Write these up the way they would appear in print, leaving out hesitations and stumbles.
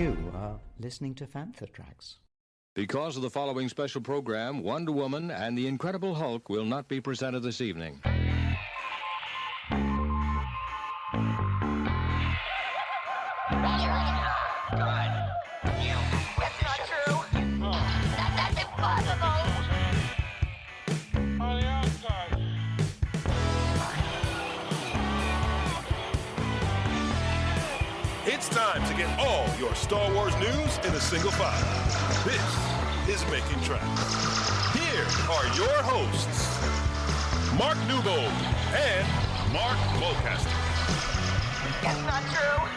You are listening to Fantha Tracks. Because of the following special program, Wonder Woman and the Incredible Hulk will not be presented this evening. It's time to get all your Star Wars news in a single file. This is Making Tracks. Here are your hosts, Mark Newbold and Mark Mulcaster. It's not true.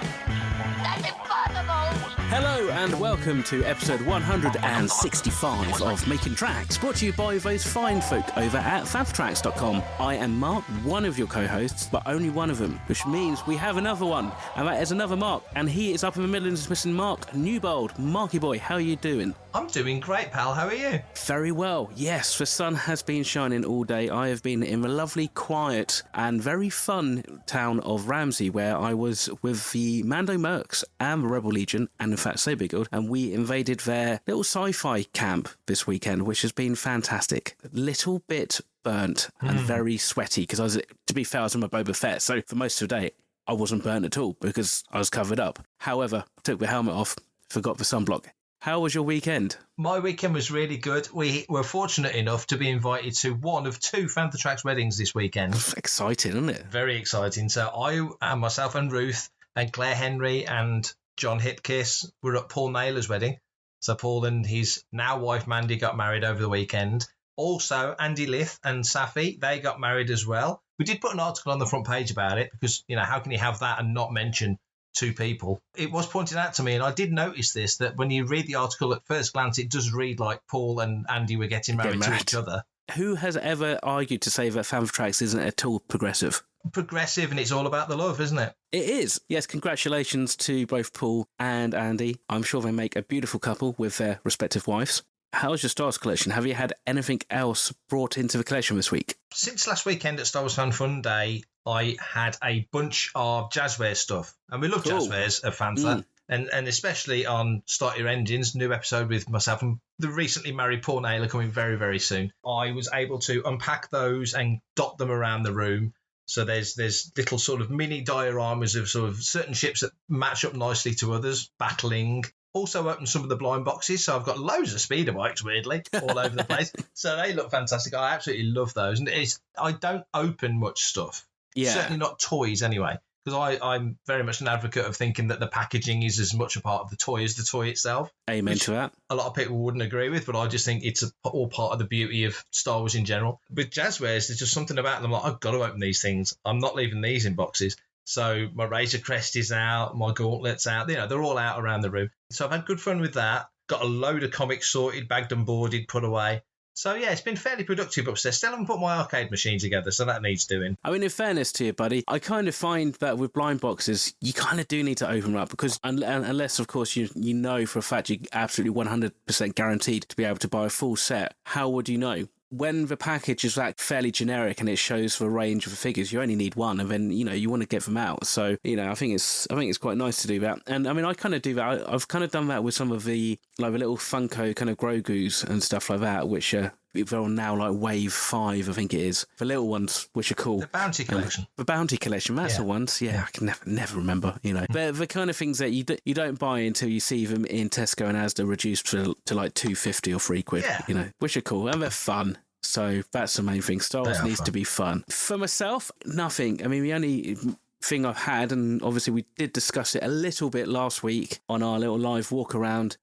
That's impossible. Hello and welcome to episode 165 of Making Tracks, brought to you by those fine folk over at fantatracks.com. I am Mark, one of your co-hosts, but only one of them, which means we have another one, and that is another Mark, and he is up in the Midlands missing Mark Newbold. Marky boy, how are you doing? I'm doing great, pal. How are you? Very well. Yes, the sun has been shining all day. I have been in the lovely, quiet, and very fun town of Ramsey, where I was with the Mando Mercs and the Rebel Legion, and in fact Saber Guild, and we invaded their little sci-fi camp this weekend, which has been fantastic. A little bit burnt and very sweaty, because to be fair, I was in my Boba Fett, so for most of the day, I wasn't burnt at all because I was covered up. However, I took the helmet off, forgot the sunblock. How was your weekend? My weekend was really good. We were fortunate enough to be invited to one of two Fantha Tracks weddings this weekend. Exciting, isn't it? Very exciting. So I and myself and Ruth and Claire Henry and John Hipkiss were at Paul Naylor's wedding. So Paul and his now wife Mandy got married over the weekend. Also, Andy Lith and Safi, they got married as well. We did put an article on the front page about it because, you know, how can you have that and not mention two people? It was pointed out to me, and I did notice this, that when you read the article at first glance, it does read like Paul and Andy were getting married to each other. Who has ever argued to say that Fantha Tracks isn't at all progressive? Progressive, and it's all about the love, isn't it? It is. Yes, congratulations to both Paul and Andy. I'm sure they make a beautiful couple with their respective wives. How's your Star Wars collection? Have you had anything else brought into the collection this week? Since last weekend at Star Wars Fan Fun Day, I had a bunch of Jazzwares stuff. And we love Jazzwares at Fantha. And especially on Start Your Engines, new episode with myself and the recently married Paul Naylor coming very, very soon. I was able to unpack those and dot them around the room. So there's little sort of mini dioramas of sort of certain ships that match up nicely to others, battling. Also opened some of the blind boxes, so I've got loads of speeder bikes, weirdly, all over the place. So they look fantastic. I absolutely love those. And I don't open much stuff. Yeah. Certainly not toys anyway, because I'm very much an advocate of thinking that the packaging is as much a part of the toy as the toy itself. Amen to that. A lot of people wouldn't agree with, but I just think it's all part of the beauty of Star Wars in general. With Jazzwares, there's just something about them like, I've got to open these things. I'm not leaving these in boxes. So my Razor Crest is out, my Gauntlet's out. You know, they're all out around the room. So I've had good fun with that. Got a load of comics sorted, bagged and boarded, put away. So, yeah, it's been fairly productive upstairs. Still haven't put my arcade machine together, so that needs doing. I mean, in fairness to you, buddy, I kind of find that with blind boxes, you kind of do need to open them up because unless, of course, you know for a fact you're absolutely 100% guaranteed to be able to buy a full set, how would you know? When the package is like fairly generic and it shows the range of the figures, you only need one, and then you want to get them out. So I think it's quite nice to do that. And I mean, I kind of do that. I've kind of done that with some of the the little Funko kind of Grogu's and stuff like that, which they're now like Wave 5, I think it is. The little ones, which are cool. The Bounty Collection. The Bounty Collection, that's the ones. Yeah, I can never remember. They're the kind of things that you don't buy until you see them in Tesco and Asda reduced to like £2.50 or £3, which are cool and they're fun. So that's the main thing. Star Wars needs to be fun. For myself, nothing. I mean, the only thing I've had, and obviously we did discuss it a little bit last week on our little live walk around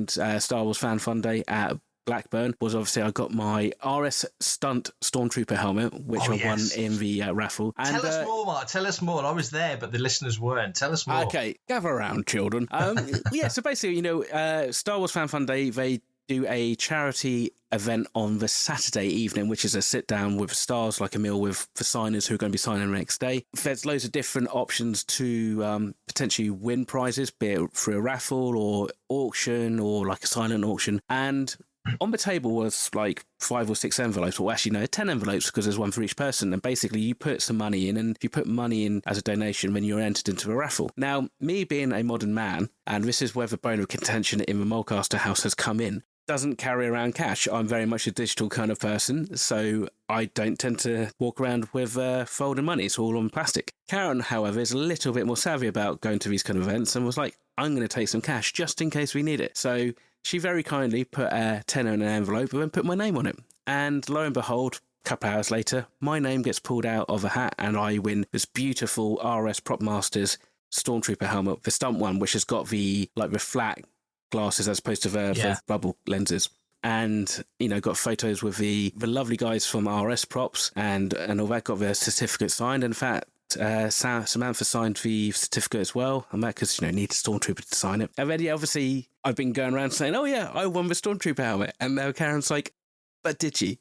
Star Wars Fan Fun Day at Blackburn, was obviously I got my RS Stunt Stormtrooper helmet, which I won in the raffle. And, tell us more, Mark. Tell us more. I was there, but the listeners weren't. Tell us more. Okay, gather around, children. So basically, Star Wars Fan Fun Day, they do a charity event on the Saturday evening, which is a sit down with stars, like a meal with the signers who are going to be signing the next day. There's loads of different options to potentially win prizes, be it through a raffle or auction or like a silent auction. And On the table was like 5 or 6 envelopes, or actually no, 10 envelopes because there's one for each person. And basically you put some money in, and if you put money in as a donation, then you're entered into a raffle. Now, me being a modern man, and this is where the bone of contention in the Mulcaster house has come in, doesn't carry around cash. I'm very much a digital kind of person, so I don't tend to walk around with folded money. It's all on plastic. Karen, however, is a little bit more savvy about going to these kind of events and was like, I'm going to take some cash just in case we need it. So she very kindly put a tenner in an envelope and then put my name on it. And lo and behold, a couple of hours later, my name gets pulled out of a hat and I win this beautiful RS Prop Masters Stormtrooper helmet, the stunt one, which has got the flat glasses as opposed to the bubble lenses. And, you know, got photos with the lovely guys from RS Props and all that, got their certificate signed. In fact, Samantha signed the certificate as well, and that because, you know, need a Stormtrooper to sign it. And then, obviously, I've been going around saying, oh, yeah, I won the Stormtrooper helmet. And now Karen's like, but did she?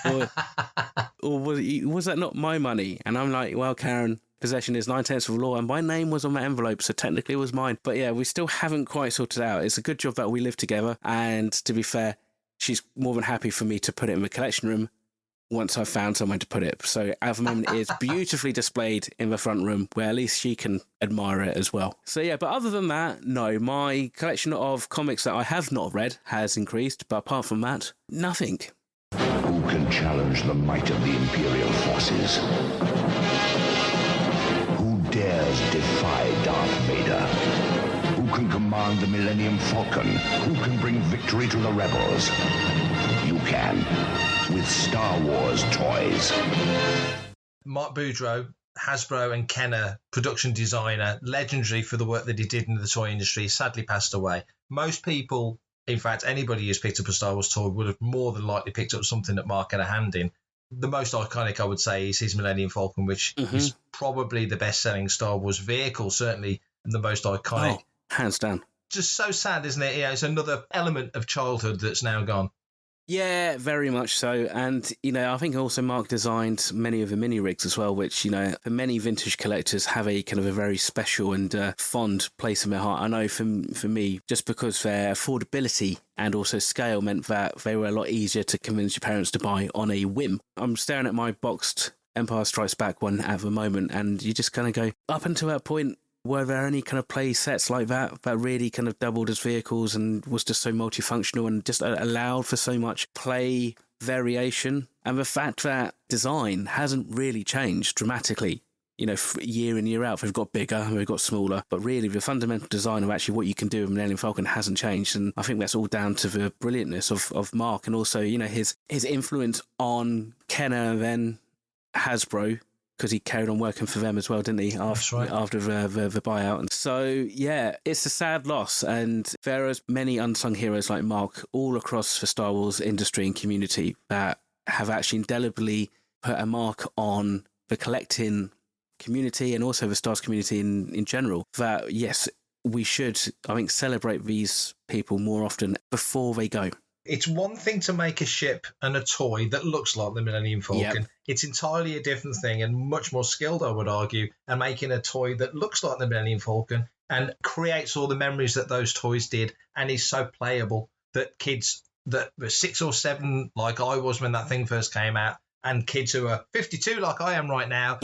Or was that not my money? And I'm like, well, Karen, possession is 9/10 of the law, and my name was on that envelope, so technically it was mine. But yeah, we still haven't quite sorted it out. It's a good job that we live together, and to be fair, she's more than happy for me to put it in the collection room once I've found somewhere to put it. So at the moment it's beautifully displayed in the front room where at least she can admire it as well. So yeah, but other than that, no, my collection of comics that I have not read has increased, but apart from that, nothing. Who can challenge the might of the Imperial forces? Who dares defy Darth Vader? Who can command the Millennium Falcon? Who can bring victory to the rebels? You can, with Star Wars toys. Mark Boudreaux, Hasbro and Kenner production designer, legendary for the work that he did in the toy industry, sadly passed away. Most people, in fact, anybody who's picked up a Star Wars toy would have more than likely picked up something that Mark had a hand in. The most iconic, I would say, is his Millennium Falcon, which is probably the best-selling Star Wars vehicle, certainly the most iconic. Oh, hands down. Just so sad, isn't it? Yeah, it's another element of childhood that's now gone. Yeah, very much so. And, you know, I think also Mark designed many of the mini rigs as well, which, you know, for many vintage collectors have a kind of a very special and fond place in my heart. I know for me, just because their affordability and also scale meant that they were a lot easier to convince your parents to buy on a whim. I'm staring at my boxed Empire Strikes Back one at the moment, and you just kind of go, up until that point, were there any kind of play sets like that really kind of doubled as vehicles and was just so multifunctional and just allowed for so much play variation? And the fact that design hasn't really changed dramatically, you know, year in, year out. They've got bigger, they've got smaller, but really the fundamental design of actually what you can do with Millennium Falcon hasn't changed. And I think that's all down to the brilliantness of Mark and also, you know, his influence on Kenner and then Hasbro, because he carried on working for them as well, didn't he, after the buyout. And so, yeah, it's a sad loss. And there are many unsung heroes like Mark all across the Star Wars industry and community that have actually indelibly put a mark on the collecting community and also the Star Wars community in general. That, yes, we should, I think, celebrate these people more often before they go. It's one thing to make a ship and a toy that looks like the Millennium Falcon. Yep. It's entirely a different thing and much more skilled, I would argue, and making a toy that looks like the Millennium Falcon and creates all the memories that those toys did and is so playable that kids that were 6 or 7, like I was when that thing first came out, and kids who are 52, like I am right now,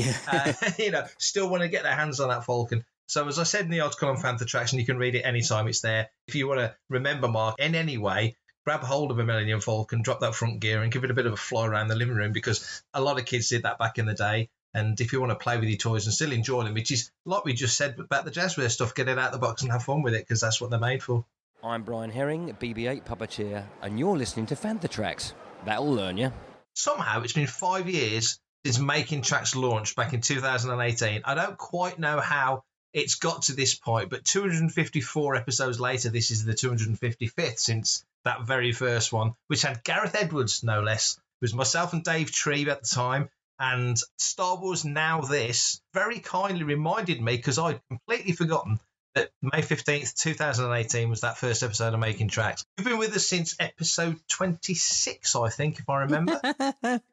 you know, still want to get their hands on that Falcon. So as I said in the article on Panther Tracks, and you can read it anytime it's there, if you want to remember Mark in any way, grab hold of a Millennium Falcon, drop that front gear and give it a bit of a fly around the living room, because a lot of kids did that back in the day. And if you want to play with your toys and still enjoy them, which is like we just said about the Jazzware stuff, get it out of the box and have fun with it, because that's what they're made for. I'm Brian Herring, BB-8 puppeteer, and you're listening to Panther Tracks. That'll learn you. Somehow it's been 5 years since Making Tracks launched back in 2018. I don't quite know how it's got to this point, but 254 episodes later, this is the 255th since that very first one, which had Gareth Edwards, no less. It was myself and Dave Tree at the time, and Star Wars Now This very kindly reminded me, because I'd completely forgotten, that May 15th, 2018 was that first episode of Making Tracks. You've been with us since episode 26, I think, if I remember.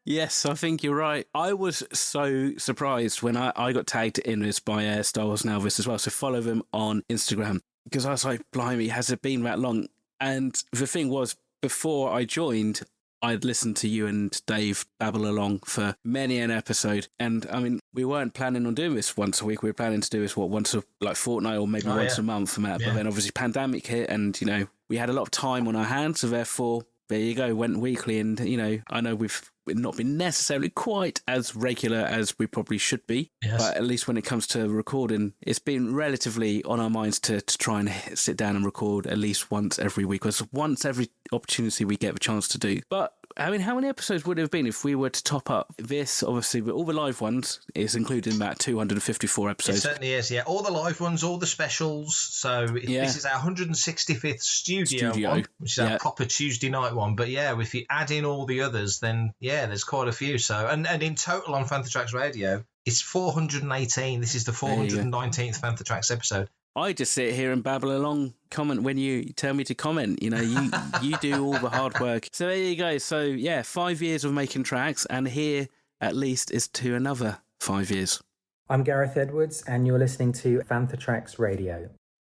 Yes, I think you're right. I was so surprised when I got tagged in this by Star Wars Now This as well, so follow them on Instagram, because I was like, blimey, has it been that long? And the thing was, before I joined, I'd listened to you and Dave babble along for many an episode. And I mean, we weren't planning on doing this once a week. We were planning to do this, once a fortnight or maybe once a month, Matt. Yeah. But then obviously pandemic hit and, we had a lot of time on our hands. So therefore, there you go, went weekly. And, I know we've not been necessarily quite as regular as we probably should be. Yes. But at least when it comes to recording, it's been relatively on our minds to try and sit down and record at least once every week. Because once every opportunity we get the chance to do. But I mean, how many episodes would it have been if we were to top up this? Obviously, with all the live ones, it's included in that 254 episodes. It certainly is, yeah. All the live ones, all the specials. So this is our 165th studio one, which is our proper Tuesday night one. But yeah, if you add in all the others, then there's quite a few. So and in total on Fantha Tracks Radio, it's 418. This is the 419th Fantha Tracks episode. I just sit here and babble along, comment when you tell me to comment. You do all the hard work. So there you go. So 5 years of making tracks, and here at least is to another 5 years. I'm Gareth Edwards, and you're listening to Fantha Tracks Radio.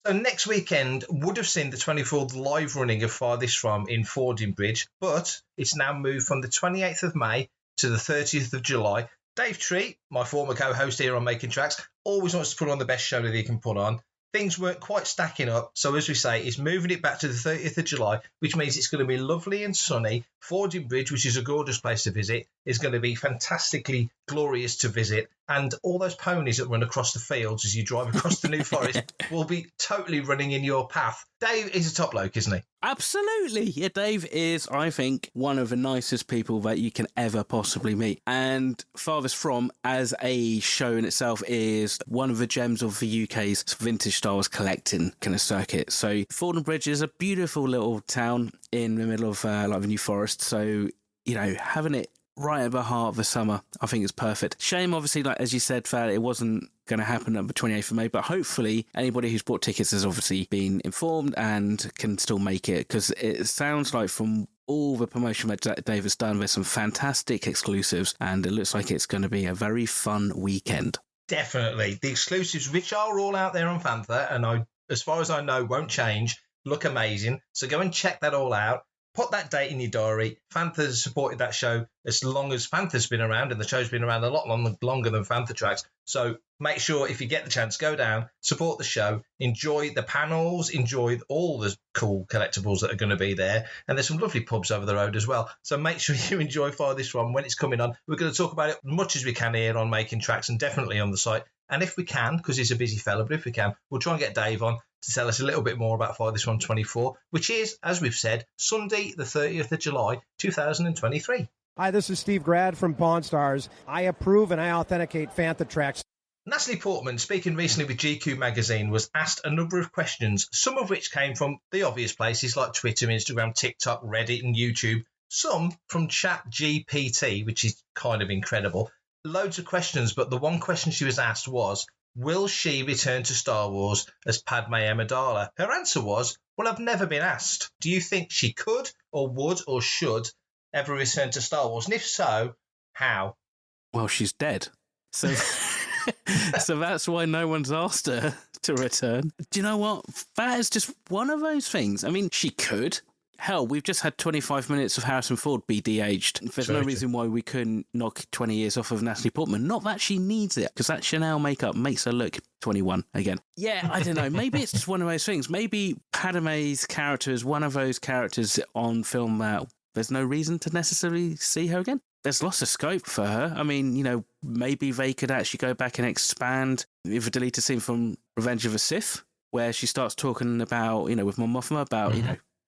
So next weekend would have seen the 24th live running of Farthest From in Fordingbridge, but it's now moved from the 28th of May to the 30th of July. Dave Treat, my former co-host here on Making Tracks, always wants to put on the best show that he can put on. Things weren't quite stacking up, so as we say, he's moving it back to the 30th of July, which means it's going to be lovely and sunny. Fordingbridge, which is a gorgeous place to visit, is going to be fantastically glorious to visit, and all those ponies that run across the fields as you drive across the New Forest will be totally running in your path. Dave is a top bloke, isn't he? Absolutely. Yeah, Dave is, I think, one of the nicest people that you can ever possibly meet. And Farthest From, as a show in itself, is one of the gems of the UK's vintage Star Wars collecting kind of circuit. So Fordingbridge is a beautiful little town in the middle of the New Forest. So, having it right at the heart of the summer, I think it's perfect. Shame, obviously, as you said, that it wasn't going to happen on the 28th of May, but hopefully anybody who's bought tickets has obviously been informed and can still make it, because it sounds like from all the promotion that Dave has done, there's some fantastic exclusives, and it looks like it's going to be a very fun weekend. Definitely. The exclusives, which are all out there on Fantha, and as far as I know, won't change, look amazing. So go and check that all out. Put that date in your diary. Fantha's supported that show as long as Fantha's been around, and the show's been around a lot longer than Fantha Tracks. So make sure, if you get the chance, go down, support the show, enjoy the panels, enjoy all the cool collectibles that are going to be there. And there's some lovely pubs over the road as well. So make sure you enjoy Farthest From when it's coming on. We're going to talk about it as much as we can here on Making Tracks, and definitely on the site. And if we can, because he's a busy fella, but if we can, we'll try and get Dave on to tell us a little bit more about Farthest From 24, which is, as we've said, Sunday, the 30th of July, 2023. Hi, this is Steve Grad from Pawn Stars. I approve and I authenticate Fantha Tracks. Natalie Portman, speaking recently with GQ magazine, was asked a number of questions, some of which came from the obvious places like Twitter, Instagram, TikTok, Reddit and YouTube, some from ChatGPT, which is kind of incredible. Loads of questions, but the one question she was asked was, will she return to Star Wars as Padme Amidala? Her answer was, well, I've never been asked. Do you think she could or would or should ever return to Star Wars? And if so, how? Well, she's dead. So so that's why no one's asked her to return. Do you know what? That is just one of those things. I mean, she could. Hell, we've just had 25 minutes of Harrison Ford be de-aged. There's no reason why we couldn't knock 20 years off of Natalie Portman. Not that she needs it, because that Chanel makeup makes her look 21 again. Yeah, I don't know. Maybe it's just one of those things. Maybe Padme's character is one of those characters on film that there's no reason to necessarily see her again. There's lots of scope for her. I mean, maybe they could actually go back and expand with a deleted scene from Revenge of the Sith, where she starts talking about, with Mon Mothma about,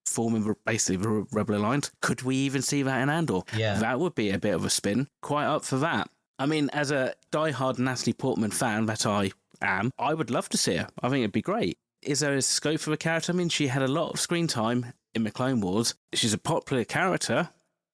forming basically the Rebel Alliance. Could we even see that in Andor? Yeah. That would be a bit of a spin. Quite up for that. I mean, as a diehard Natalie Portman fan that I am, I would love to see her. I think it'd be great. Is there a scope for the character? I mean, she had a lot of screen time in the Clone Wars. She's a popular character.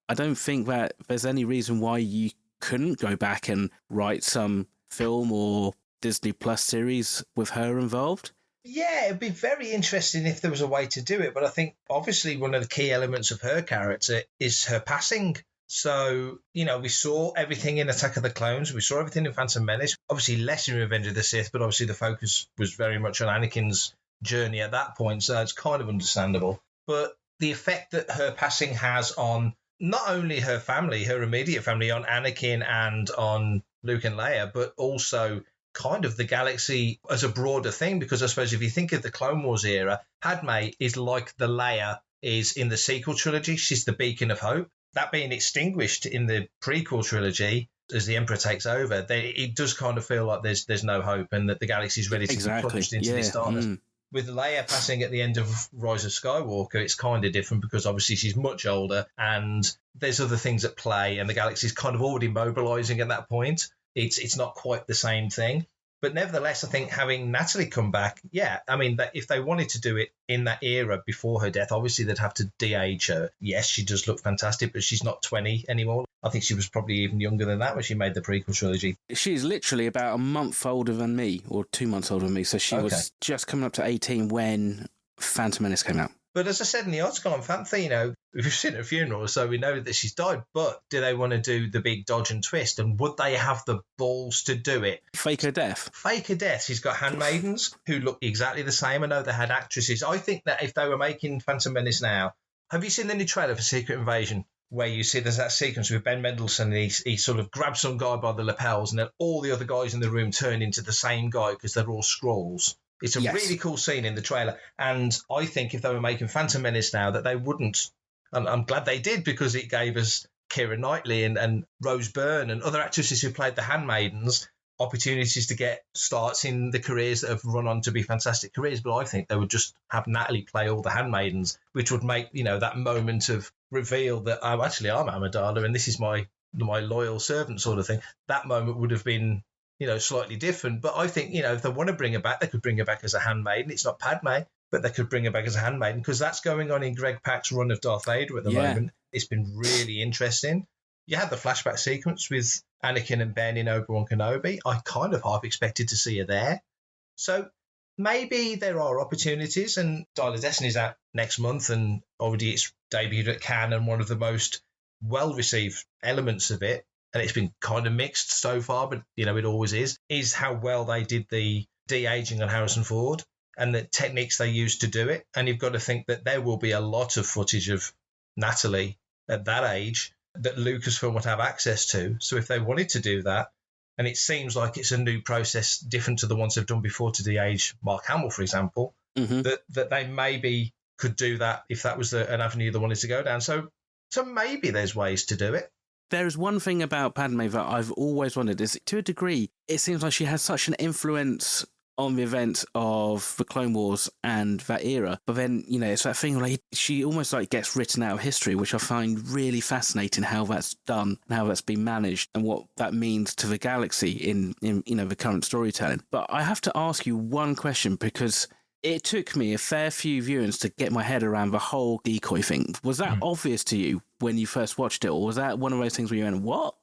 I don't think that there's any reason why you couldn't go back and write some film or Disney Plus series with her involved. Yeah, it'd be very interesting if there was a way to do it. But I think, obviously, one of the key elements of her character is her passing. So, we saw everything in Attack of the Clones. We saw everything in Phantom Menace. Obviously, less in Revenge of the Sith, but obviously the focus was very much on Anakin's journey at that point. So it's kind of understandable. But the effect that her passing has on not only her family, her immediate family, on Anakin and on Luke and Leia, but also kind of the galaxy as a broader thing. Because I suppose if you think of the Clone Wars era, Padme is like the Leia is in the sequel trilogy. She's the beacon of hope. That being extinguished in the prequel trilogy as the Emperor takes over, it does kind of feel like there's no hope and that the galaxy is ready to be plunged into this darkness. With Leia passing at the end of Rise of Skywalker, it's kind of different because obviously she's much older and there's other things at play and the galaxy's kind of already mobilizing at that point. It's not quite the same thing. But nevertheless, I think having Natalie come back, if they wanted to do it in that era before her death, obviously they'd have to de-age her. Yes, she does look fantastic, but she's not 20 anymore. I think she was probably even younger than that when she made the prequel trilogy. She's literally about a month older than me, or 2 months older than me. So she was just coming up to 18 when Phantom Menace came out. But as I said in the article on Fantha, we've seen her funeral, so we know that she's died. But do they want to do the big dodge and twist? And would they have the balls to do it? Fake her death. Fake her death. She's got handmaidens who look exactly the same. I know they had actresses. I think that if they were making Phantom Menace now, have you seen the new trailer for Secret Invasion? Where you see there's that sequence with Ben Mendelsohn and he sort of grabs some guy by the lapels and then all the other guys in the room turn into the same guy because they're all Skrulls. It's a really cool scene in the trailer. And I think if they were making Phantom Menace now, that they wouldn't. And I'm glad they did because it gave us Keira Knightley and Rose Byrne and other actresses who played the handmaidens opportunities to get starts in the careers that have run on to be fantastic careers. But I think they would just have Natalie play all the handmaidens, which would make, that moment of reveal that, I'm Amidala and this is my loyal servant sort of thing. That moment would have been slightly different. But I think, if they want to bring her back, they could bring her back as a handmaiden. It's not Padme, but they could bring her back as a handmaiden because that's going on in Greg Pak's run of Darth Vader at the moment. It's been really interesting. You had the flashback sequence with Anakin and Ben in Obi-Wan Kenobi. I kind of half expected to see her there. So maybe there are opportunities, and Dial of Destiny's out next month, and already it's debuted at Cannes, and one of the most well-received elements of it, and it's been kind of mixed so far, but, it always is how well they did the de-aging on Harrison Ford and the techniques they used to do it. And you've got to think that there will be a lot of footage of Natalie at that age that Lucasfilm would have access to. So if they wanted to do that, and it seems like it's a new process different to the ones they've done before to de-age Mark Hamill, for example, that they maybe could do that if that was an avenue they wanted to go down. So maybe there's ways to do it. There is one thing about Padme that I've always wondered is, to a degree, it seems like she has such an influence on the events of the Clone Wars and that era. But then, it's that thing like she almost like gets written out of history, which I find really fascinating how that's done and how that's been managed and what that means to the galaxy in the current storytelling. But I have to ask you one question because it took me a fair few viewings to get my head around the whole decoy thing. Was that obvious to you when you first watched it, or was that one of those things where you went, what?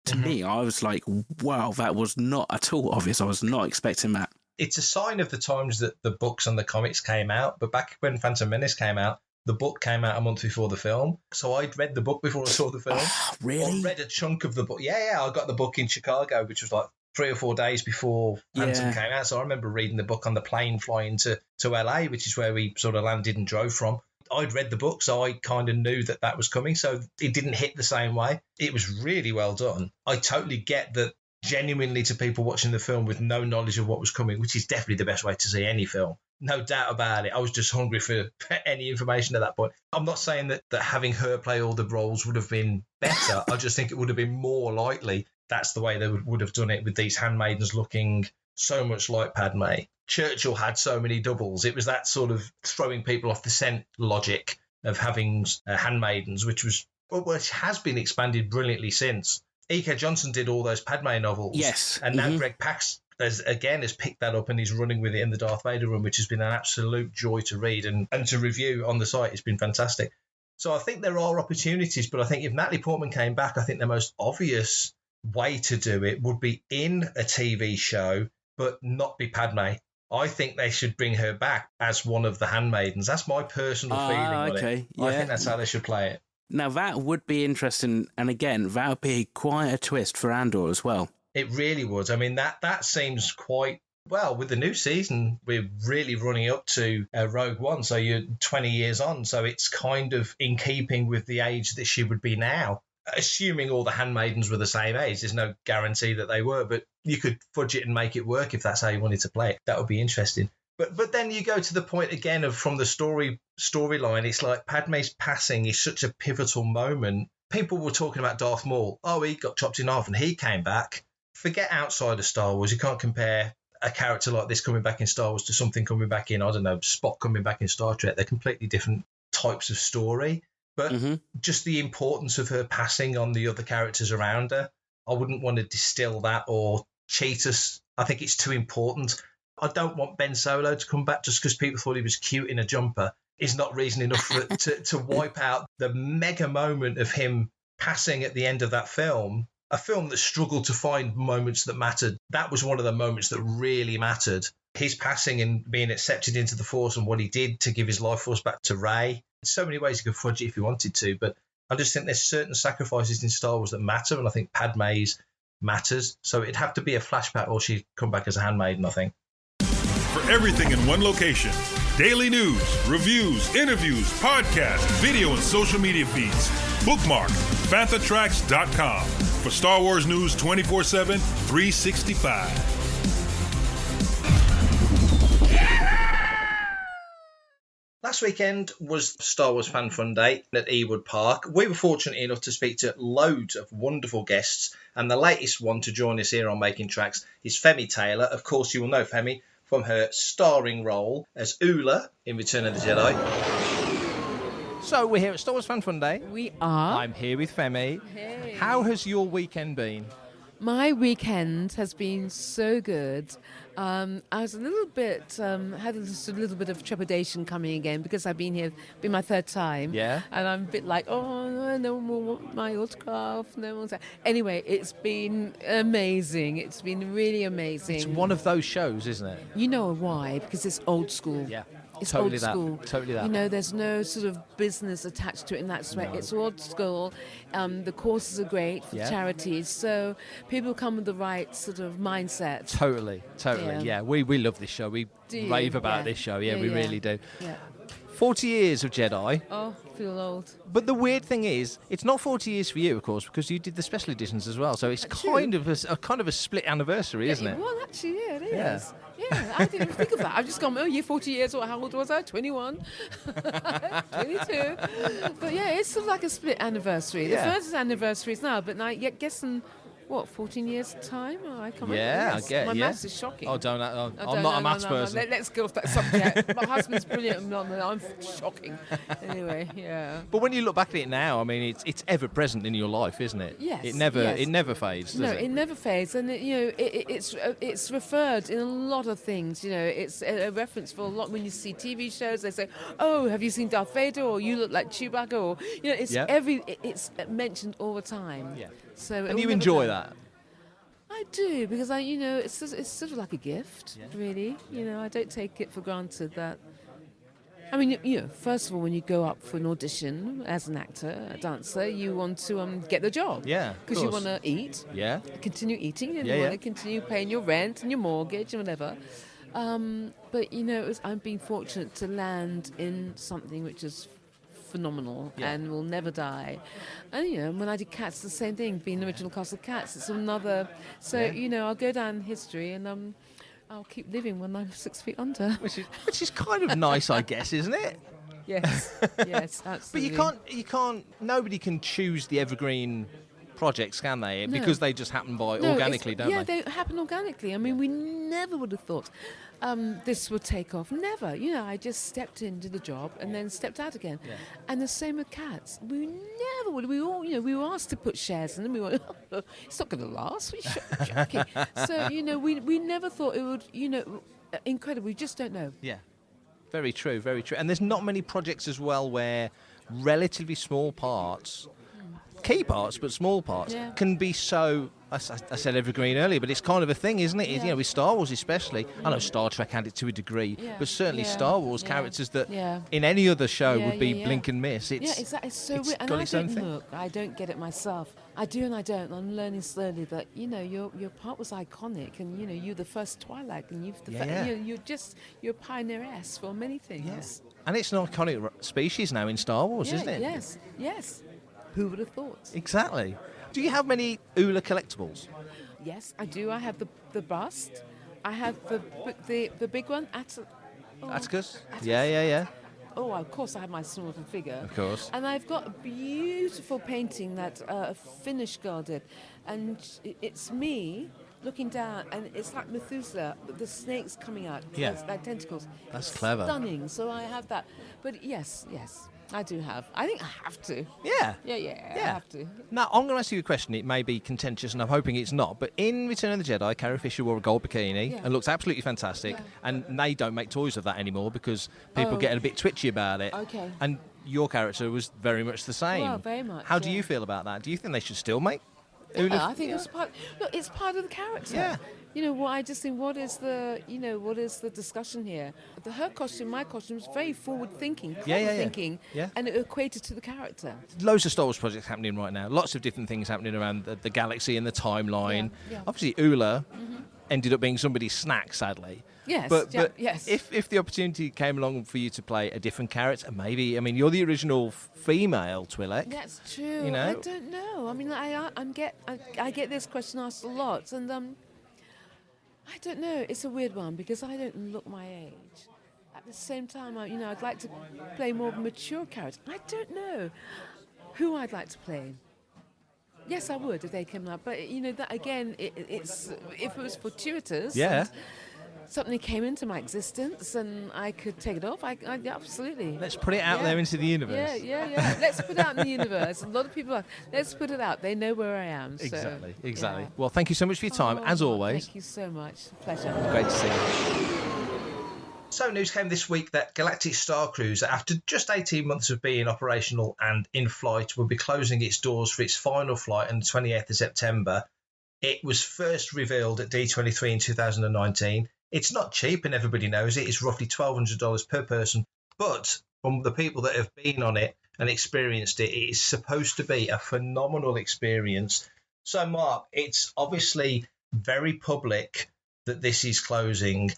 To me, I was like, wow, that was not at all obvious. I was not expecting that. It's a sign of the times that the books and the comics came out. But back when Phantom Menace came out, the book came out a month before the film. So I'd read the book before I saw the film. Really? I read a chunk of the book. Yeah, I got the book in Chicago, which was like 3 or 4 days before Phantom came out. So I remember reading the book on the plane flying to LA, which is where we sort of landed and drove from. I'd read the book, so I kind of knew that was coming. So it didn't hit the same way. It was really well done. I totally get that genuinely to people watching the film with no knowledge of what was coming, which is definitely the best way to see any film. No doubt about it. I was just hungry for any information at that point. I'm not saying that having her play all the roles would have been better. I just think it would have been more likely. That's the way they would have done it, with these handmaidens looking so much like Padme. Churchill had so many doubles. It was that sort of throwing people off the scent logic of having handmaidens, which has been expanded brilliantly since. E.K. Johnson did all those Padme novels. Yes. And now Greg Pak has picked that up and he's running with it in the Darth Vader run, which has been an absolute joy to read and to review on the site. It's been fantastic. So I think there are opportunities, but I think if Natalie Portman came back, I think the most obvious way to do it would be in a TV show, but not be Padme. I think they should bring her back as one of the handmaidens. That's my personal feeling on it. Yeah. I think that's how they should play it. Now, that would be interesting. And again, that would be quite a twist for Andor as well. It really would. I mean, that seems quite Well, with the new season, we're really running up to Rogue One, so you're 20 years on, so it's kind of in keeping with the age that she would be now. Assuming all the handmaidens were the same age, there's no guarantee that they were, but you could fudge it and make it work if that's how you wanted to play it. That would be interesting. But then you go to the point again of from the storyline, it's like Padme's passing is such a pivotal moment. People were talking about Darth Maul. Oh, he got chopped in half and he came back. Forget outside of Star Wars. You can't compare a character like this coming back in Star Wars to something coming back in, I don't know, Spock coming back in Star Trek. They're completely different types of story. But just the importance of her passing on the other characters around her, I wouldn't want to distill that or cheat us. I think it's too important. I don't want Ben Solo to come back just because people thought he was cute in a jumper. Is not reason enough to wipe out the mega moment of him passing at the end of that film. A film that struggled to find moments that mattered. That was one of the moments that really mattered. His passing and being accepted into the Force and what he did to give his life force back to Rey. There's so many ways you could fudge it if you wanted to, but I just think there's certain sacrifices in Star Wars that matter, and I think Padme's matters. So it'd have to be a flashback or she'd come back as a handmaiden, I think. For everything in one location, daily news, reviews, interviews, podcasts, video, and social media feeds, bookmark FanthaTracks.com for Star Wars news 24/7, 365. Last weekend was Star Wars Fan Fun Day at Ewood Park. We were fortunate enough to speak to loads of wonderful guests, and the latest one to join us here on Making Tracks is Femi Taylor. Of course, you will know Femi from her starring role as Oola in Return of the Jedi. So we're here at Star Wars Fan Fun Day. We are. I'm here with Femi. Hey. How has your weekend been? My weekend has been so good. I was a little bit, had a little bit of trepidation coming again because I've been here, been my third time. Yeah. And I'm a bit like, oh, no one will want my autograph. No one's. Anyway, it's been amazing. It's been really amazing. It's one of those shows, isn't it? You know why? Because it's old school. Yeah. It's totally old that. school. Totally that. You know, there's no sort of business attached to it in that way. No. It's old school. The courses are great for charities, so people come with the right sort of mindset. Totally. Yeah. We love this show. We rave about this show. Yeah, we really do. Yeah. 40 years of Jedi. Oh, I feel old. But the weird thing is, it's not 40 years for you, of course, because you did the special editions as well. So it's kind of a split anniversry, isn't it? Well, actually, yeah, it is. Yeah, I didn't think of that. I've just gone, 40 years, or how old was I? 21? 22. But yeah, it's sort of like a split anniversary. The first anniversary is now, but now, guessing, 14 years' time? Oh, I can't remember. Yeah, yes. I get. My maths is shocking. I'm not a maths person. Let's get off that subject. My husband's brilliant. I'm shocking. Anyway, yeah. But when you look back at it now, I mean, it's ever present in your life, isn't it? Yes. It never fades. Does it? It never fades, and it's referred in a lot of things. You know, it's a reference for a lot. When you see TV shows, they say, "Oh, have you seen Darth Vader?" or "You look like Chewbacca," or it's mentioned all the time. Yeah. So and you enjoy that? I do, because it's sort of like a gift, really. You know, I don't take it for granted that. I mean, first of all, when you go up for an audition as an actor, a dancer, you want to get the job. Yeah, because you want to eat. Yeah. Continue eating, and you want to continue paying your rent and your mortgage and whatever. But I've been fortunate to land in something which is phenomenal and will never die. And when I did Cats, the same thing, being the original cast of Cats, it's another. So I'll go down in history, and I'll keep living when I'm 6 feet under. Which is kind of nice, I guess, isn't it? Yes, absolutely. But you can't. Nobody can choose the evergreen projects, can they? No. Because they just happen organically, don't they? Yeah, they happen organically. I mean, we never would have thought this would take off. Never. I just stepped into the job and then stepped out again. Yeah. And the same with Cats. We never would. We all, we were asked to put shares in them. We went, it's not going to last. We're joking. So, we never thought it would, incredible. We just don't know. Yeah. Very true, very true. And there's not many projects as well where relatively small parts, key parts, but small parts, can be so I said evergreen earlier, but it's kind of a thing, isn't it? You know, with Star Wars especially. I know Star Trek had it to a degree, but certainly Star Wars characters that in any other show would be blink and miss. It's, exactly. It's so weird. got And its own thing. Look, I don't get it myself. I do and I don't. I'm learning slowly that, you know, your part was iconic, and, you know, you're the first Twilight, and you're a pioneeress for many things. Yes. And it's an iconic species now in Star Wars, isn't it? Yes. Who would have thought? Exactly. Do you have many Oola collectibles? Yes, I do. I have the bust. I have the big one. Atticus? Yeah. Oh, of course, I have my small figure. Of course. And I've got a beautiful painting that a Finnish girl did. And it's me looking down, and it's like Methuselah, but the snake's coming out. Yeah. Like tentacles. That's It's clever. Stunning. So I have that. But yes, I do have. I think I have to. Yeah. I have to. Now, I'm going to ask you a question. It may be contentious, and I'm hoping it's not. But in Return of the Jedi, Carrie Fisher wore a gold bikini and looks absolutely fantastic. And they don't make toys of that anymore because people get a bit twitchy about it. Okay. And your character was very much the same. Well, very much. How do you feel about that? Do you think they should still make Oola? Yeah, I think it's part. Look, it's part of the character. Yeah. You know, what I just think, what is the discussion here? Her costume, my costume, was very forward-thinking, thinking, and it equated to the character. Loads of Star Wars projects happening right now. Lots of different things happening around the galaxy and the timeline. Yeah. Obviously, Oola ended up being somebody's snack, sadly. Yes, but yes. If the opportunity came along for you to play a different character, maybe, I mean, you're the original female Twi'lek. That's true. You know? I don't know. I mean, I get this question asked a lot, and I don't know. It's a weird one because I don't look my age. At the same time, I'd like to play more mature characters. I don't know who I'd like to play. Yes, I would if they came up. But that again, it's if it was fortuitous. Yeah. Something came into my existence and I could take it off. I absolutely. Let's put it out there into the universe. Yeah. Let's put it out in the universe. A lot of people are. Let's put it out. They know where I am. Exactly. Yeah. Well, thank you so much for your time, as always. Thank you so much. Pleasure. Great to see you. So news came this week that Galactic Starcruiser, after just 18 months of being operational and in flight, will be closing its doors for its final flight on the 28th of September. It was first revealed at D23 in 2019. It's not cheap, and everybody knows it. It's roughly $1,200 per person. But from the people that have been on it and experienced it, it is supposed to be a phenomenal experience. So, Mark, it's obviously very public that this is closing.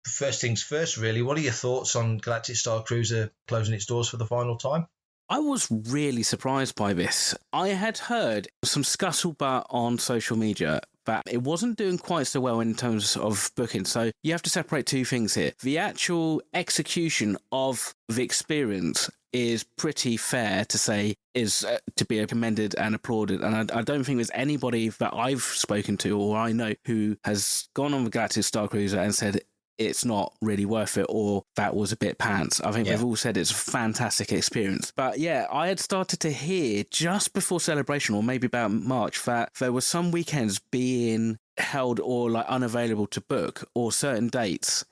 First things first, really, what are your thoughts on Galactic Starcruiser closing its doors for the final time? I was really surprised by this. I had heard some scuttlebutt on social media that it wasn't doing quite so well in terms of booking. So you have to separate two things here. The actual execution of the experience is pretty fair to say is to be commended and applauded. And I don't think there's anybody that I've spoken to or I know who has gone on the Galactic Starcruiser and said it's not really worth it or that was a bit pants. I think they've all said it's a fantastic experience. But yeah, I had started to hear just before Celebration or maybe about March that there were some weekends being held or like unavailable to book or certain dates.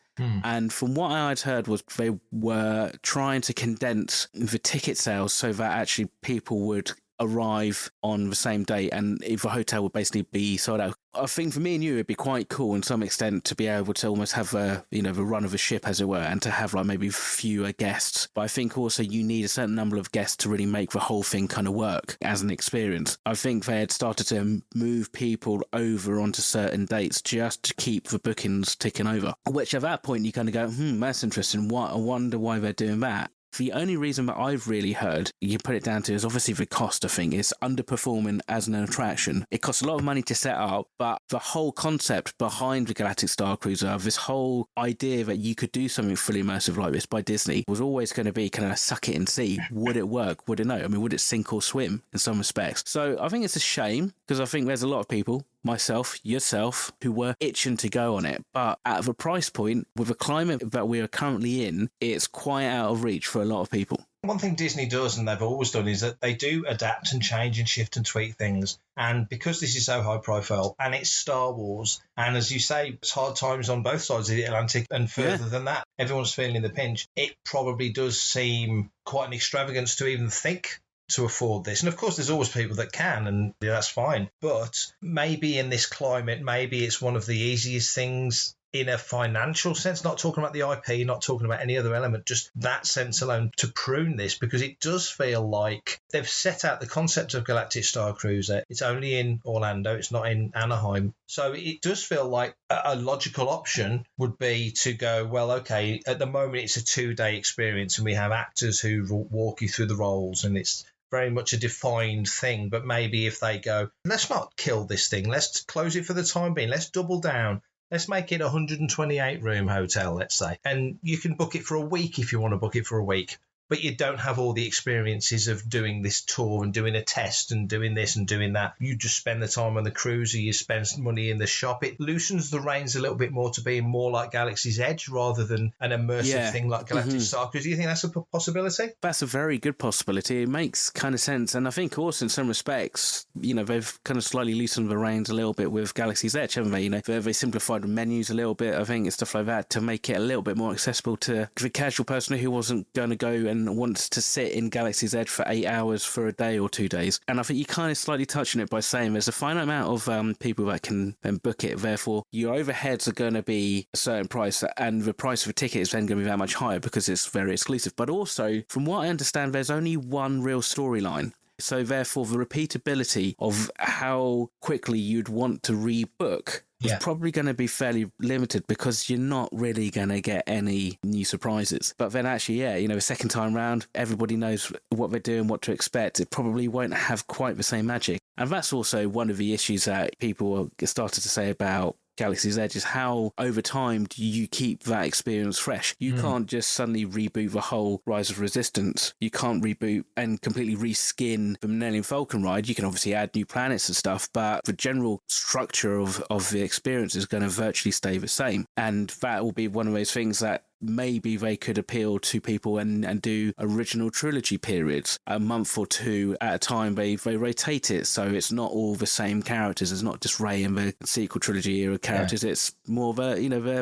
And from what I had heard was they were trying to condense the ticket sales so that actually people would arrive on the same day and if a hotel would basically be sold out. I think for me and you it'd be quite cool in some extent to be able to almost have the run of a ship as it were and to have like maybe fewer guests, but I think also you need a certain number of guests to really make the whole thing kind of work as an experience. I think they had started to move people over onto certain dates just to keep the bookings ticking over, which at that point you kind of go that's interesting. I wonder why they're doing that. The only reason that I've really heard you put it down to is obviously the cost of thing. It's underperforming as an attraction. It costs a lot of money to set up, but the whole concept behind the Galactic Starcruiser, this whole idea that you could do something fully immersive like this by Disney was always going to be kind of suck it and see. Would it work? Would it no? I mean, would it sink or swim in some respects? So I think it's a shame because I think there's a lot of people, myself, yourself, who were itching to go on it. But at the price point, with the climate that we are currently in, it's quite out of reach for a lot of people. One thing Disney does, and they've always done, is that they do adapt and change and shift and tweak things. And because this is so high profile and it's Star Wars, and as you say, it's hard times on both sides of the Atlantic and further than that, everyone's feeling the pinch. It probably does seem quite an extravagance to even think to afford this. And of course, there's always people that can, and that's fine. But maybe in this climate, maybe it's one of the easiest things in a financial sense, not talking about the IP, not talking about any other element, just that sense alone to prune this, because it does feel like they've set out the concept of Galactic Starcruiser. It's only in Orlando, it's not in Anaheim. So it does feel like a logical option would be to go, well, okay, at the moment it's a 2-day experience and we have actors who walk you through the roles and it's very much a defined thing. But maybe if they go, let's not kill this thing, let's close it for the time being, let's double down. Let's make it a 128-room hotel, let's say. And you can book it for a week if you want to book it for a week. But you don't have all the experiences of doing this tour and doing a test and doing this and doing that. You just spend the time on the cruiser, you spend money in the shop. It loosens the reins a little bit more to being more like Galaxy's Edge rather than an immersive thing like Galactic Starcruiser. Do you think that's a possibility? That's a very good possibility. It makes kind of sense. And I think also in some respects, they've kind of slightly loosened the reins a little bit with Galaxy's Edge, haven't they? They simplified the menus a little bit, I think, and stuff like that to make it a little bit more accessible to the casual person who wasn't going to go and wants to sit in Galaxy's Edge for 8 hours for a day or 2 days. And I think you kind of slightly touching it by saying there's a finite amount of people that can then book it. Therefore, your overheads are going to be a certain price and the price of a ticket is then going to be that much higher because it's very exclusive. But also, from what I understand, there's only one real storyline. So therefore, the repeatability of how quickly you'd want to rebook is probably going to be fairly limited because you're not really going to get any new surprises. But then actually, the second time round, everybody knows what they're doing, what to expect. It probably won't have quite the same magic. And that's also one of the issues that people started to say about Galaxy's Edge is how over time do you keep that experience fresh. You can't just suddenly reboot the whole Rise of Resistance. You can't reboot and completely reskin the Millennium Falcon ride. You can obviously add new planets and stuff, but the general structure of the experience is going to virtually stay the same. And that will be one of those things that maybe they could appeal to people and do original trilogy periods, a month or two at a time. They rotate it so it's not all the same characters. It's not just Rey and the sequel trilogy era characters. It's more the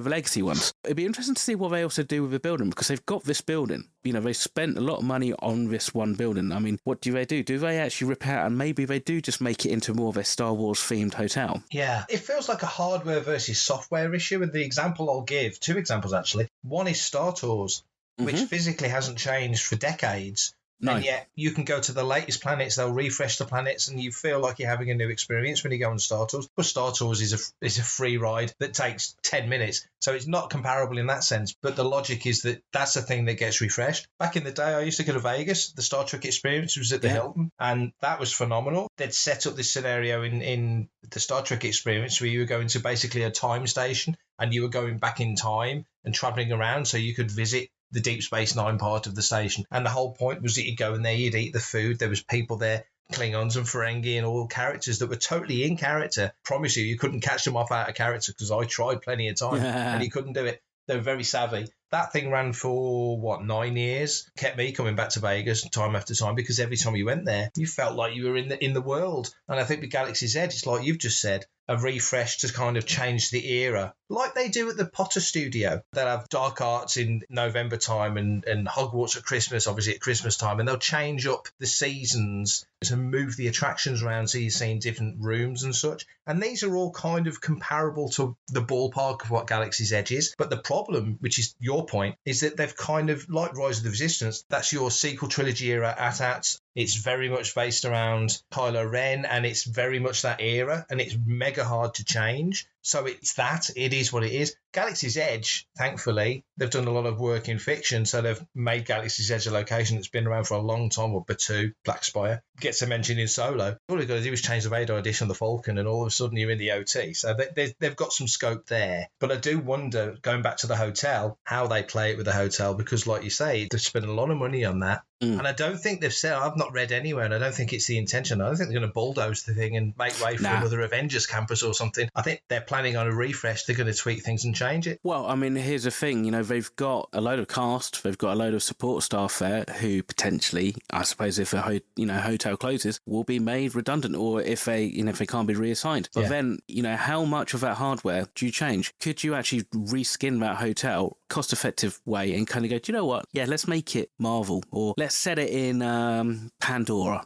legacy ones. It'd be interesting to see what they also do with the building because they've got this building. They spent a lot of money on this one building. I mean, what do they do? Do they actually rip out and maybe they do just make it into more of a Star Wars themed hotel? Yeah, it feels like a hardware versus software issue. And the example I'll give, 2 examples actually. One is Star Tours, which physically hasn't changed for decades. No. And yet you can go to the latest planets, they'll refresh the planets, and you feel like you're having a new experience when you go on Star Tours. But Star Tours is a free ride that takes 10 minutes. So it's not comparable in that sense. But the logic is that that's the thing that gets refreshed. Back in the day, I used to go to Vegas. The Star Trek experience was at the Hilton, and that was phenomenal. They'd set up this scenario in the Star Trek experience where you were going to basically a time station and you were going back in time and traveling around so you could visit the Deep Space Nine part of the station. And the whole point was that you'd go in there, you'd eat the food. There was people there, Klingons and Ferengi and all characters that were totally in character. Promise you couldn't catch them off out of character because I tried plenty of time and you couldn't do it. They were very savvy. That thing ran for, 9 years? Kept me coming back to Vegas time after time because every time you went there, you felt like you were in the world. And I think with Galaxy's Edge, it's like you've just said, a refresh to kind of change the era, like they do at the Potter Studio. They'll have Dark Arts in November time and Hogwarts at Christmas, obviously at Christmas time, and they'll change up the seasons to move the attractions around so you're seeing different rooms and such. And these are all kind of comparable to the ballpark of what Galaxy's Edge is. But the problem, which is your point, is that they've kind of, like Rise of the Resistance, that's your sequel trilogy era AT-ATs. It's very much based around Kylo Ren, and it's very much that era, and it's mega hard to change. So it's that. It is what it is. Galaxy's Edge, thankfully, they've done a lot of work in fiction, so they've made Galaxy's Edge a location that's been around for a long time, or Batuu, Black Spire, gets a mention in Solo. All you've got to do is change the radar dish on the Falcon, and all of a sudden you're in the OT. So they've got some scope there. But I do wonder, going back to the hotel, how they play it with the hotel, because like you say, they've spent a lot of money on that. And I don't think they've said, I've not read anywhere, and I don't think it's the intention. I don't think they're going to bulldoze the thing and make way for another Avengers campus or something. I think they're planning on a refresh, they're going to tweak things and change it. Well, I mean, here's the thing. They've got a load of cast, they've got a load of support staff there who potentially, I suppose, if a hotel closes, will be made redundant, or if they can't be reassigned. But then, how much of that hardware do you change? Could you actually reskin that hotel cost-effective way and kind of go, do you know what? Yeah, let's make it Marvel, or let's set it in Pandora.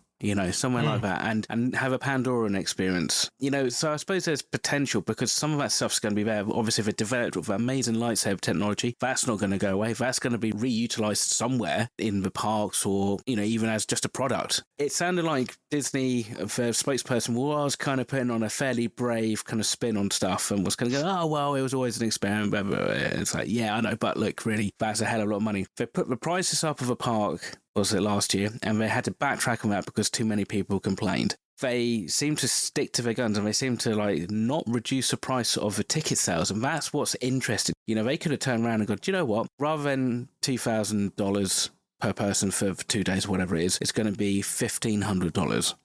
Somewhere like that, and have a Pandoran experience. So I suppose there's potential, because some of that stuff's going to be there. Obviously, if they're developed with amazing lightsaber technology, that's not going to go away. That's going to be reutilized somewhere in the parks, or, even as just a product. It sounded like Disney, the spokesperson, was kind of putting on a fairly brave kind of spin on stuff, and was going to go, oh, well, it was always an experiment. Blah, blah, blah. It's like, yeah, I know, but look, really, that's a hell of a lot of money. They put the prices up of a park, was it last year, and they had to backtrack on that because too many people complained. They seem to stick to their guns, and they seem to not reduce the price of the ticket sales, and that's what's interesting. They could have turned around and gone, do you know what, rather than $2,000 per person for 2 days, whatever it is, it's going to be $1,500.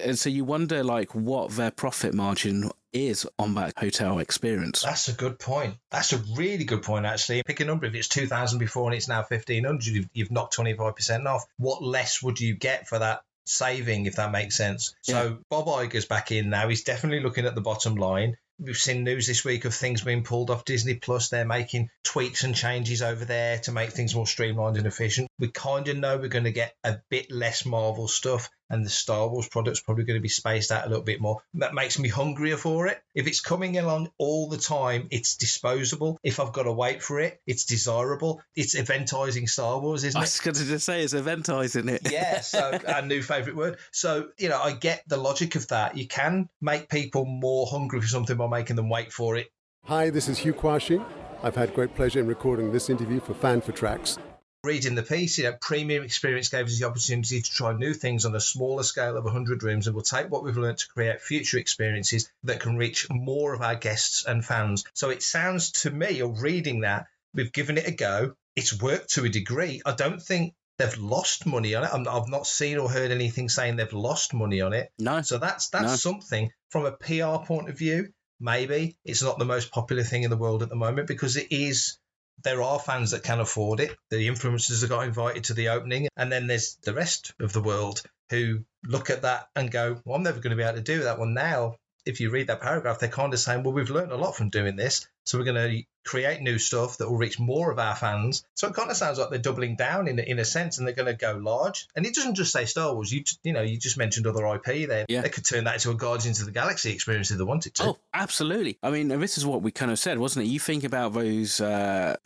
And so you wonder what their profit margin is on that hotel experience. That's a good point. That's a really good point, actually. Pick a number. If it's 2,000 before and it's now 1,500, you've knocked 25% off. What less would you get for that saving, if that makes sense? Yeah. So Bob Iger's back in now. He's definitely looking at the bottom line. We've seen news this week of things being pulled off Disney Plus. They're making tweaks and changes over there to make things more streamlined and efficient. We kind of know we're going to get a bit less Marvel stuff, and the Star Wars product's probably going to be spaced out a little bit more. That makes me hungrier for it. If it's coming along all the time, it's disposable. If I've got to wait for it, it's desirable. It's eventizing Star Wars, isn't it? I was going to just say it's eventizing it. Yeah, so our new favourite word. So, I get the logic of that. You can make people more hungry for something by making them wait for it. Hi, this is Hugh Quashing. I've had great pleasure in recording this interview for Fan4Tracks. Reading the piece, Premium Experience gave us the opportunity to try new things on a smaller scale of 100 rooms, and we'll take what we've learned to create future experiences that can reach more of our guests and fans. So it sounds to me, or reading that, we've given it a go. It's worked to a degree. I don't think they've lost money on it. I've not seen or heard anything saying they've lost money on it. No. So that's something. From a PR point of view, maybe it's not the most popular thing in the world at the moment, because it is. There are fans that can afford it. The influencers that got invited to the opening. And then there's the rest of the world who look at that and go, well, I'm never going to be able to do that one now. If you read that paragraph, they're kind of saying, well, we've learned a lot from doing this, so we're going to create new stuff that will reach more of our fans. So it kind of sounds like they're doubling down in a sense, and they're going to go large. And it doesn't just say Star Wars. You just mentioned other IP there. Yeah. They could turn that into a Guardians of the Galaxy experience if they wanted to. Oh, absolutely. I mean, this is what we kind of said, wasn't it? You think about those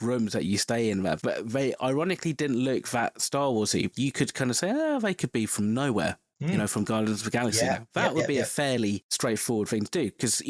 rooms that you stay in, but they ironically didn't look that Star Warsy. You could kind of say, they could be from nowhere. From Guardians of the Galaxy. Yeah, that would be a fairly straightforward thing to do, because,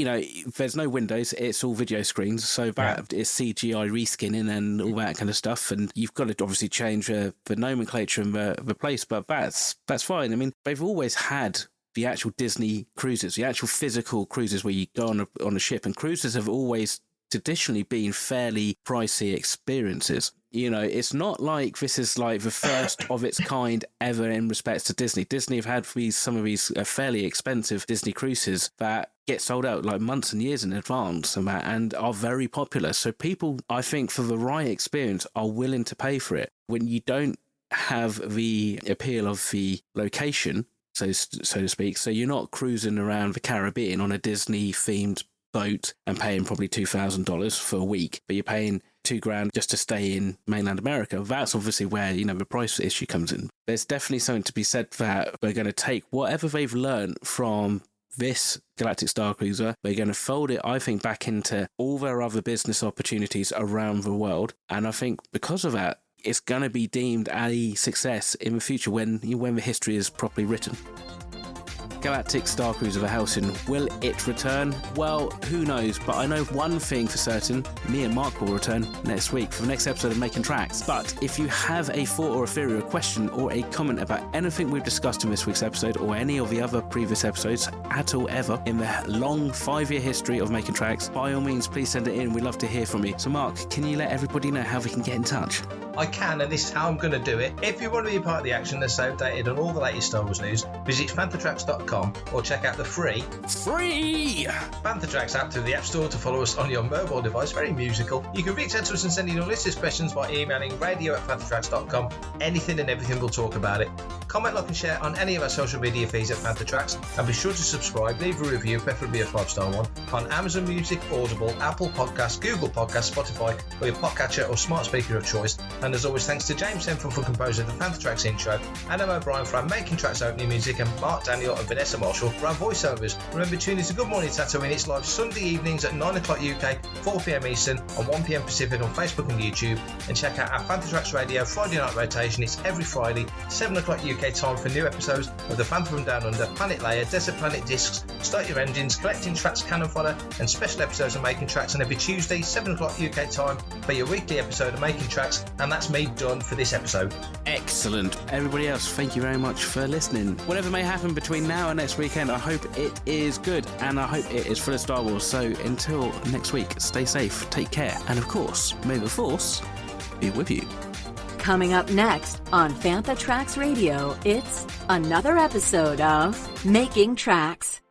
there's no windows, it's all video screens, so that is CGI reskinning and all that kind of stuff, and you've got to obviously change the nomenclature and the place, but that's fine. I mean, they've always had the actual Disney cruises, the actual physical cruises where you go on a ship, and cruises have always traditionally been fairly pricey experiences. It's not like this is like the first of its kind ever in respects to Disney. Disney have had some of these fairly expensive Disney cruises that get sold out like months and years in advance and are very popular. So people, I think, for the right experience, are willing to pay for it. When you don't have the appeal of the location, so to speak, so you're not cruising around the Caribbean on a Disney-themed boat and paying probably $2,000 for a week, but you're paying $2,000 just to stay in mainland America. That's obviously where the price issue comes in. There's definitely something to be said that we're going to take whatever they've learned from this Galactic Starcruiser, they're going to fold it, I think, back into all their other business opportunities around the world, and I think because of that, it's going to be deemed a success in the future when the history is properly written. Galactic Starcruiser, the Halcyon, will it return? Well, who knows, but I know one thing for certain, me and Mark will return next week for the next episode of Making Tracks. But if you have a thought or a theory or a question or a comment about anything we've discussed in this week's episode or any of the other previous episodes at all ever in the long 5-year history of Making Tracks, by all means, please send it in. We'd love to hear from you. So Mark, can you let everybody know how we can get in touch? I can, and this is how I'm going to do it. If you want to be a part of the action and stay updated on all the latest Star Wars news, visit fanthetracks.com FanthraTracks.com or check out the free Fantha Tracks app through the App Store to follow us on your mobile device. Very musical. You can reach out to us and send in your listeners' questions by emailing radio@FanthraTracks.com. Anything and everything, we'll talk about it. Comment, like and share on any of our social media feeds at Fantha Tracks, and be sure to subscribe, leave a review, preferably a 5-star one, on Amazon Music, Audible, Apple Podcasts, Google Podcasts, Spotify, or your podcatcher or smart speaker of choice. And as always, thanks to James Senford for composing the Fantha Tracks intro, Adam O'Brien for our Making Tracks opening music, and Mark Daniel and Vanessa Marshall for our voiceovers. Remember, tune in to Good Morning Tatooine. It's live Sunday evenings at 9 o'clock UK, 4 p.m. Eastern, and 1 p.m. Pacific on Facebook and YouTube. And check out our Fantha Tracks Radio Friday night rotation. It's every Friday, 7 o'clock UK time, for new episodes of the Fantha from Down Under, Planet Layer, Desert Planet Discs, Start Your Engines, Collecting Tracks, Cannon Fodder, and special episodes of Making Tracks. And every Tuesday, 7 o'clock UK time, for your weekly episode of Making Tracks. And that's me done for this episode. Excellent. Everybody else, thank you very much for listening. Whatever may happen between now and next weekend, I hope it is good, and I hope it is full of Star Wars. So until next week, stay safe, take care, and of course, may the Force be with you. Coming up next on Fantha Tracks Radio, it's another episode of Making Tracks.